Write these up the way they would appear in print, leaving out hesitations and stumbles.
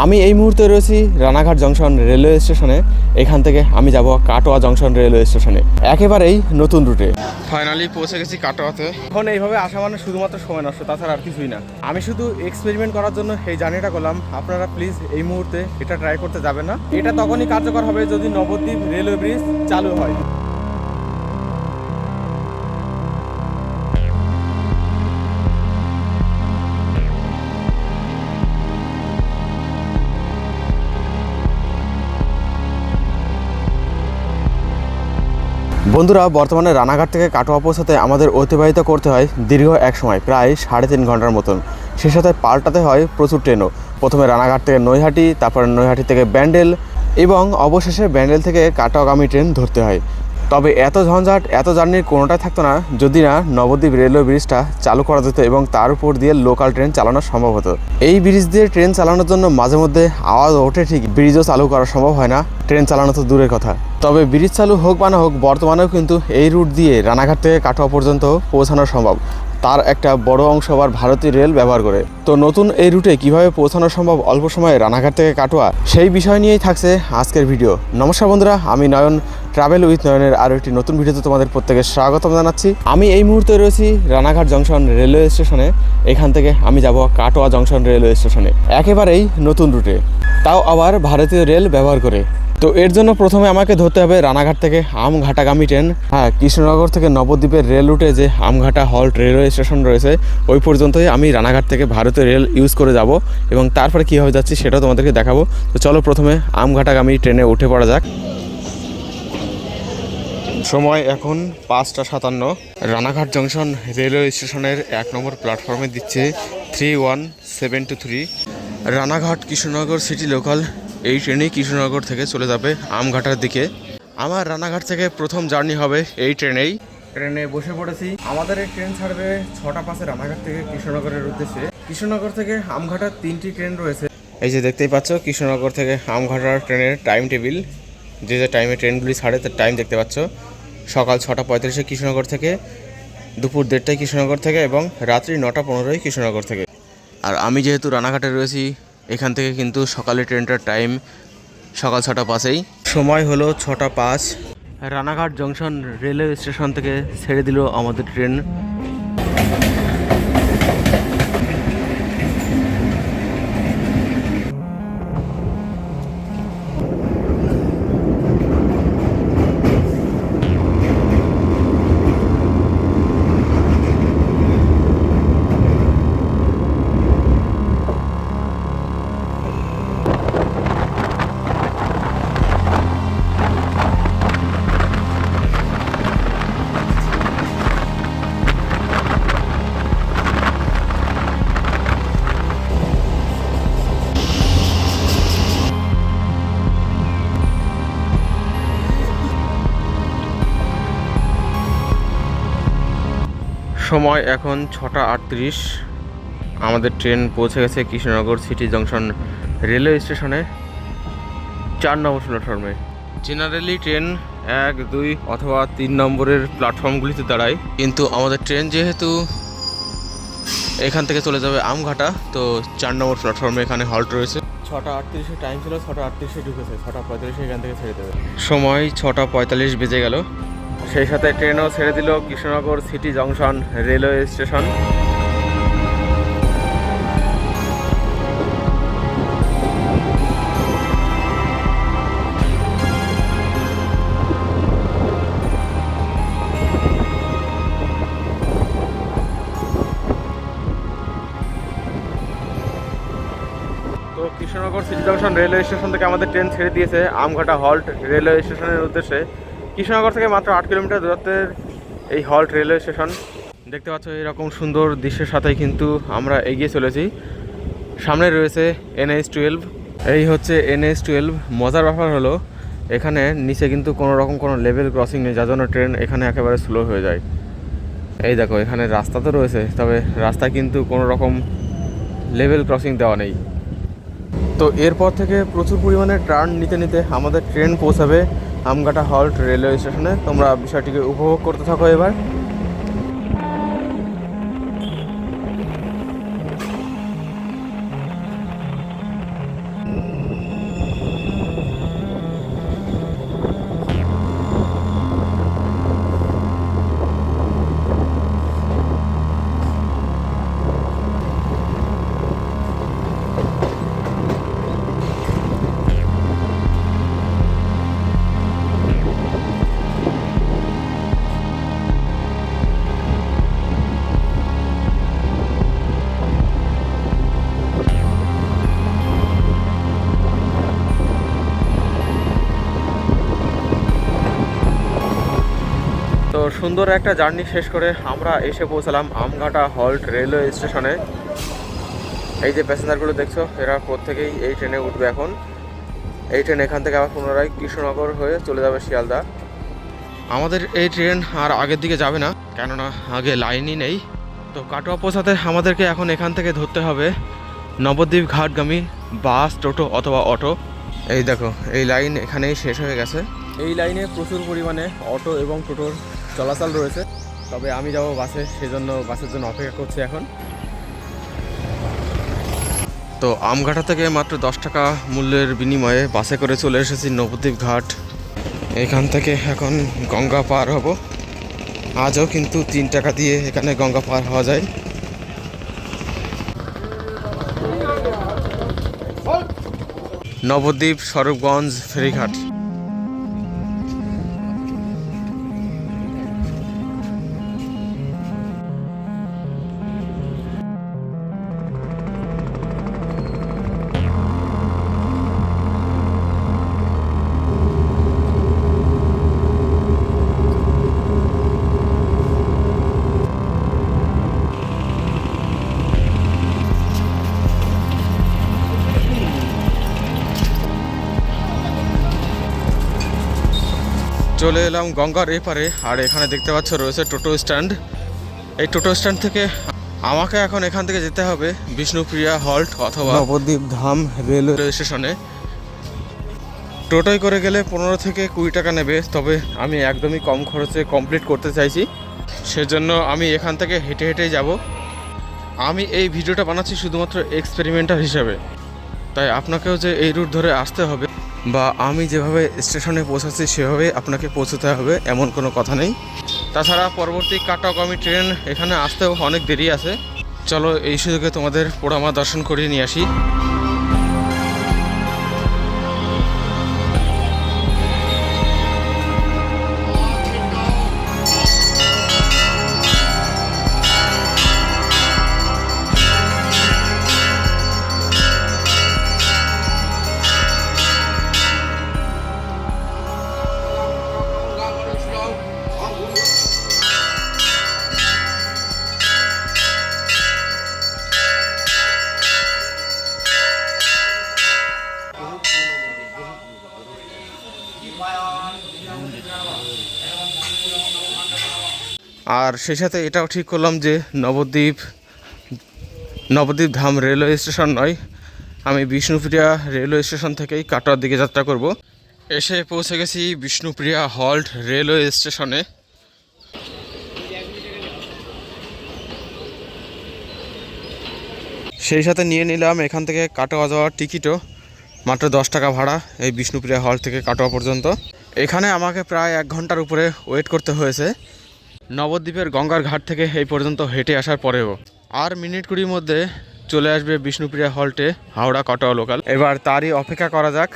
আমি এই মুহূর্তে রয়েছি রানাঘাট জংশন রেলওয়ে স্টেশনে। এখান থেকে আমি যাব কাটোয়া জংশন রেলওয়ে স্টেশনে, একেবারেই নতুন রুটে। ফাইনালি পৌঁছে গেছি কাটোয়াতে। এখন এইভাবে আসা মানে শুধুমাত্র সময় নষ্ট, তাছাড়া আর কিছুই না। আমি শুধু এক্সপেরিমেন্ট করার জন্য এই জার্নিটা করলাম। আপনারা প্লিজ এই মুহূর্তে এটা ট্রাই করতে যাবেন না। এটা তখনই কার্যকর হবে যদি নবদ্বীপ রেলওয়ে ব্রিজ চালু হয়। বন্ধুরা, বর্তমানে রানাঘাট থেকে কাটোয়া পৌঁছাতে আমাদের অতিবাহিত করতে হয় দীর্ঘ এক সময়, প্রায় 3.5 ঘন্টার মতন। সে সাথে পাল্টাতে হয় প্রচুর ট্রেনও। প্রথমে রানাঘাট থেকে নৈহাটি, তারপরে নৈহাটি থেকে ব্যান্ডেল এবং অবশেষে ব্যান্ডেল থেকে কাটোয়াগামী ট্রেন ধরতে হয়। তবে এত ঝঞ্ঝাট, এত জার্নির কোনোটাই থাকতো না যদি না নবদ্বীপ রেলওয়ে ব্রিজটা চালু করা যেত এবং তার উপর দিয়ে লোকাল ট্রেন চালানো সম্ভব হতো। এই ব্রিজ দিয়ে ট্রেন চালানোর জন্য মাঝে মধ্যে আওয়াজ ওঠে, ঠিক ব্রিজও চালু করা সম্ভব হয় না, ট্রেন চালানো তো দূরের কথা। তবে ব্রিজ চালু হোক বা না হোক, বর্তমানেও কিন্তু এই রুট দিয়ে রানাঘাট থেকে কাটোয়া পর্যন্ত পৌঁছানো সম্ভব। তার একটা বড় অংশ আবার ভারতীয় রেল ব্যবহার করে। তো নতুন এই রুটে কিভাবে পৌঁছানো সম্ভব অল্প সময়ে রানাঘাট থেকে কাটোয়া, সেই বিষয় নিয়েই থাকছে আজকের ভিডিও। নমস্কার বন্ধুরা, আমি নয়ন, ট্রাভেল উইথ নয়নের আরও একটি নতুন ভিডিওতে তোমাদের প্রত্যেকে স্বাগতম জানাচ্ছি। আমি এই মুহূর্তে রয়েছি রানাঘাট জংশন রেলওয়ে স্টেশনে। এখান থেকে আমি যাব কাটোয়া জংশন রেলওয়ে স্টেশনে, একেবারেই নতুন রুটে, তাও আবার ভারতীয় রেল ব্যবহার করে। তো এর জন্য প্রথমে আমাকে ধরতে হবে রানাঘাট থেকে আমঘাটাগামী ট্রেন। হ্যাঁ, কৃষ্ণনগর থেকে নবদ্বীপের রেল রুটে যে আমঘাটা হল্ট রেলওয়ে স্টেশন রয়েছে, ওই পর্যন্তই আমি রানাঘাট থেকে ভারতীয় রেল ইউজ করে যাব এবং তারপরে কীভাবে যাচ্ছি সেটাও তোমাদেরকে দেখাবো। তো চলো প্রথমে আমঘাটাগামী ট্রেনে উঠে পড়া যাক। সময় এখন 5টা 57। রানাঘাট জংশন রেলওয়ে স্টেশনের 1 নম্বর প্ল্যাটফর্মে দিচ্ছে 31723। রানাঘাট কৃষ্ণনগর সিটি লোকাল এই ট্রেনেই কৃষ্ণনগর থেকে চলে যাবে আমঘাটার দিকে। আমার রানাঘাট থেকে প্রথম জার্নি হবে এই ট্রেনেই। ট্রেনে বসে পড়েছি। আমাদের এই ট্রেন ছাড়বে 6টা 5-এ রানাঘাট থেকে কৃষ্ণনগরের উদ্দেশ্যে। কৃষ্ণনগর থেকে আমঘাটার 3টি ট্রেন রয়েছে। এই যে দেখতেই পাচ্ছ কৃষ্ণনগর থেকে আমঘাটার ট্রেনের টাইম টেবিল, যে টাইমে ট্রেনগুলি ছাড়ে তার টাইম দেখতে পাচ্ছ। সকাল 6টা 35-এ কৃষ্ণনগর থেকে, দুপুর 1:30টায় কৃষ্ণনগর থেকে এবং রাত্রি 9টা 15-এ কৃষ্ণনগর থেকে। আর আমি যেহেতু রানাঘাটে রয়েছি, এখান থেকে কিন্তু সকালের ট্রেনটার টাইম সকাল 6টা 5-এই। সময় হলো 6টা 5। রানাঘাট জংশন রেলওয়ে স্টেশন থেকে ছেড়ে দিল আমাদের ট্রেন। সময় এখন 6টা 38। আমাদের ট্রেন পৌঁছে গেছে কৃষ্ণনগর সিটি জংশন রেলওয়ে স্টেশনে 4 নম্বর প্ল্যাটফর্মে। জেনারেলি ট্রেন 1, 2 অথবা 3 নম্বরের প্ল্যাটফর্মগুলিতে দাঁড়ায়, কিন্তু আমাদের ট্রেন যেহেতু এখান থেকে চলে যাবে আমঘাটা, তো 4 নম্বর প্ল্যাটফর্মে এখানে হল্ট রয়েছে। 6টা 38 টাইম ছিল, 6টা 38-এ ঢুকেছে, 6টা 45-এ এখান থেকে ছেড়ে দেবে। সময় 6টা 45 বেজে গেল। সেই সাথে ট্রেনও ছেড়ে দিল Krishnanagar city junction railway station. তো Krishnanagar city junction railway station থেকে আমাদের ট্রেন ছেড়ে দিয়েছে আমঘাটা হল্ট রেলওয়ে স্টেশনের উদ্দেশ্যে। কৃষ্ণনগর থেকে মাত্র 8 কিলোমিটার দূরত্বের এই হল্ট রেলওয়ে স্টেশন। দেখতে পাচ্ছ এরকম সুন্দর দৃশ্যের সাথেই কিন্তু আমরা এগিয়ে চলেছি। সামনে রয়েছে NH-12। এই হচ্ছে NH-12। মজার ব্যাপার হলো এখানে নিচে কিন্তু কোনো রকম কোনো লেভেল ক্রসিং নেই, যার জন্য ট্রেন এখানে একেবারে স্লো হয়ে যায়। এই দেখো, এখানে রাস্তা তো রয়েছে, তবে রাস্তায় কিন্তু কোনো রকম লেভেল ক্রসিং দেওয়া নেই। তো এরপর থেকে প্রচুর পরিমাণে টার্ন নিতে নিতে আমাদের ট্রেন পৌঁছাবে আমঘাটা হল্ট রেলওয়ে স্টেশনে। তোমরা বিষয়টিকে উপভোগ করতে থাকো এবার। তো সুন্দর একটা জার্নি শেষ করে আমরা এসে পৌঁছালাম আমঘাটা হল্ট রেলওয়ে স্টেশনে। এই যে প্যাসেঞ্জারগুলো দেখছো, এরা প্রত্যেকেই এই ট্রেনে উঠবে এখন। এই ট্রেন এখান থেকে আবার পুনরায় কৃষ্ণনগর হয়ে চলে যাবে শিয়ালদা। আমাদের এই ট্রেন আর আগের দিকে যাবে না, কেননা আগে লাইনই নেই। তো কাটোয়া পৌঁছাতে আমাদেরকে এখন এখান থেকে ধরতে হবে নবদ্বীপ ঘাটগামী বাস, টোটো অথবা অটো। এই দেখো, এই লাইন এখানেই শেষ হয়ে গেছে। এই লাইনে প্রচুর পরিমাণে অটো এবং টোটোর চলাচল রয়েছে, তবে আমি যাব বাসে, সেজন্য বাসের জন্য অপেক্ষা করছি এখন। তো আমঘাটা থেকে মাত্র 10 টাকা মূল্যের বিনিময়ে বাসে করে চলে এসেছি নবদ্বীপ ঘাট। এখান থেকে এখন গঙ্গা পার হব। আজও কিন্তু 3 টাকা দিয়ে এখানে গঙ্গা পার হওয়া যায়। নবদ্বীপ স্বরূপগঞ্জ ফেরিঘাট। চলে এলাম গঙ্গার এপারে, আর এখানে দেখতে পাচ্ছ রয়েছে টোটো স্ট্যান্ড। এই টোটো স্ট্যান্ড থেকে আমাকে এখন এখান থেকে যেতে হবে বিষ্ণুপ্রিয়া হল্ট অথবা নবদ্বীপ ধাম রেলওয়ে স্টেশনে। টোটোয় করে গেলে 15 থেকে 20 টাকা নেবে, তবে আমি একদমই কম খরচে কমপ্লিট করতে চাইছি, সেজন্য আমি এখান থেকে হেঁটে হেঁটেই যাব। আমি এই ভিডিওটা বানাচ্ছি শুধুমাত্র এক্সপেরিমেন্টাল হিসাবে, তাই আপনাকেও যে এই রুট ধরে আসতে হবে বা আমি যেভাবে স্টেশনে পৌঁছাচ্ছি সেভাবে আপনাকে পৌঁছতে হবে এমন কোনো কথা নেই। তাছাড়া পরবর্তী কাটোয়াগামী ট্রেন এখানে আসতেও অনেক দেরি আছে। চলো এই সুযোগে তোমাদের পোড়ামা দর্শন করিয়ে নিয়ে আসি। আর সেই সাথে এটাও ঠিক করলাম যে নবদ্বীপ ধাম রেলওয়ে স্টেশন নয়, আমি বিষ্ণুপ্রিয়া রেলওয়ে স্টেশন থেকেই কাটোয়ার দিকে যাত্রা করব। এসে পৌঁছে গেছি বিষ্ণুপ্রিয়া হল্ট রেলওয়ে স্টেশনে। সেই সাথে নিয়ে নিলাম এখান থেকে কাটোয়া যাওয়ার টিকিটও, মাত্র 10 টাকা ভাড়া এই বিষ্ণুপ্রিয়া হল্ট থেকে কাটোয়া পর্যন্ত। এখানে আমাকে প্রায় 1 ঘন্টার উপরে ওয়েট করতে হয়েছে নবদ্বীপের গঙ্গার ঘাট থেকে এই পর্যন্ত হেঁটে আসার পরেও। আর মিনিট 20 মধ্যে চলে আসবে বিষ্ণুপ্রিয়া হল্টে হাওড়া কাটোয়া লোকাল। এবার তারই অপেক্ষা করা যাক।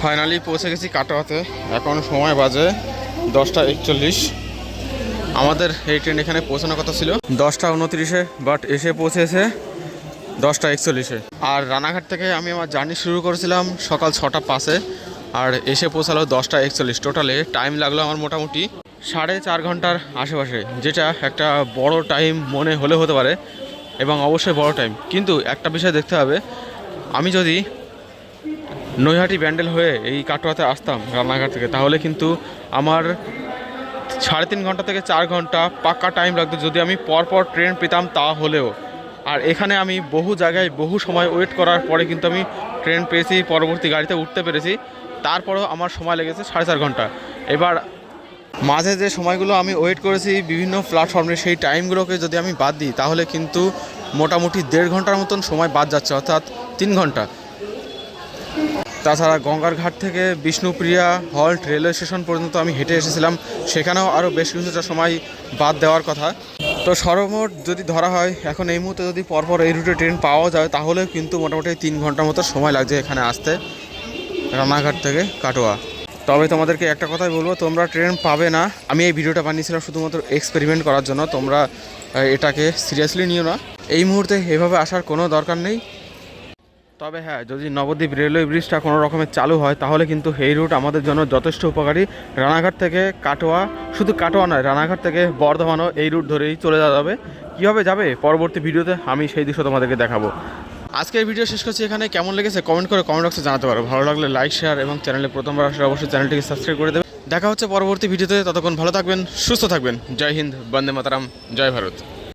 ফাইনালি পৌঁছে গেছি কাটোয়াতে। এখন সময় বাজে 10:41। আমাদের এই ট্রেন এখানে পৌঁছানোর কথা ছিল 10:29, বাট এসে পৌঁছেছে 10:41। আর রানাঘাট থেকে আমি আমার জার্নি শুরু করেছিলাম সকাল 6:05 আর এসে পৌঁছালো 10:41। টোটালে টাইম লাগলো আমার মোটামুটি 4.5 ঘন্টার আশেপাশে, যেটা একটা বড় টাইম মনে হলে হতে পারে এবং অবশ্যই বড় টাইম। কিন্তু একটা বিষয় দেখতে হবে, আমি যদি নৈহাটি ব্যান্ডেল হয়ে এই কাটোয়াতে আসতাম রানাঘাট থেকে, তাহলে কিন্তু আমার 3.5 ঘন্টা থেকে 4 ঘন্টা পাক্কা টাইম লাগতো যদি আমি পরপর ট্রেন পেতাম তাহলেও। আর এখানে আমি বহু জায়গায় বহু সময় ওয়েট করার পরে কিন্তু আমি ট্রেন পেয়েছি, পরবর্তী গাড়িতে উঠতে পেরেছি। তারপরেও আমার সময় লেগেছে 4.5 ঘন্টা। এবার মাঝে যে সময়গুলো আমি ওয়েট করেছি বিভিন্ন প্ল্যাটফর্মে, সেই টাইমগুলোকে যদি আমি বাদ দিই তাহলে কিন্তু মোটামুটি 1.5 ঘন্টার মতন সময় বাদ যাচ্ছে, অর্থাৎ 3 ঘন্টা। তাছাড়া গঙ্গার ঘাট থেকে বিষ্ণুপ্রিয়া হল্ট রেলওয়ে স্টেশন পর্যন্ত আমি হেঁটে এসেছিলাম, সেখানেও আরও বেশ কিছুটা সময় বাদ দেওয়ার কথা। তো সর্বমোট যদি ধরা হয়, এখন এই মুহূর্তে যদি পরপর এই রুটে ট্রেন পাওয়া যায় তাহলে কিন্তু মোটামুটি 3 ঘন্টার মতো সময় লাগছে এখানে আসতে রানাঘাট থেকে কাটোয়া। তবে তোমাদেরকে একটা কথাই বলবো, তোমরা ট্রেন পাবে না। আমি এই ভিডিওটা বানিয়েছিলাম শুধুমাত্র এক্সপেরিমেন্ট করার জন্য, তোমরা এটাকে সিরিয়াসলি নিও না। এই মুহূর্তে এভাবে আসার কোনো দরকার নেই। তবে হ্যাঁ, যদি নবদ্বীপ রেলওয়ে ব্রিজটা কোনো রকমের চালু হয় তাহলে কিন্তু এই রুট আমাদের জন্য যথেষ্ট উপকারী। রানাঘাট থেকে কাটোয়া, শুধু কাটোয়া নয়, রানাঘাট থেকে বর্ধমানও এই রুট ধরেই চলে যাওয়া যাবে। কীভাবে যাবে পরবর্তী ভিডিওতে আমি সেই দৃশ্য তোমাদেরকে দেখাবো। আজকের ভিডিও শেষ করছি এখানে। কেমন লেগেছে কমেন্ট করে কমেন্ট বক্সে জানাতে পারো। ভালো লাগলে লাইক, শেয়ার এবং চ্যানেলে প্রথমবার আসলে অবশ্যই চ্যানেলটিকে সাবস্ক্রাইব করে দেবে। দেখা হচ্ছে পরবর্তী ভিডিওতে। ততক্ষণ ভালো থাকবেন, সুস্থ থাকবেন। জয় হিন্দ, বন্দে মাতরম, জয় ভারত।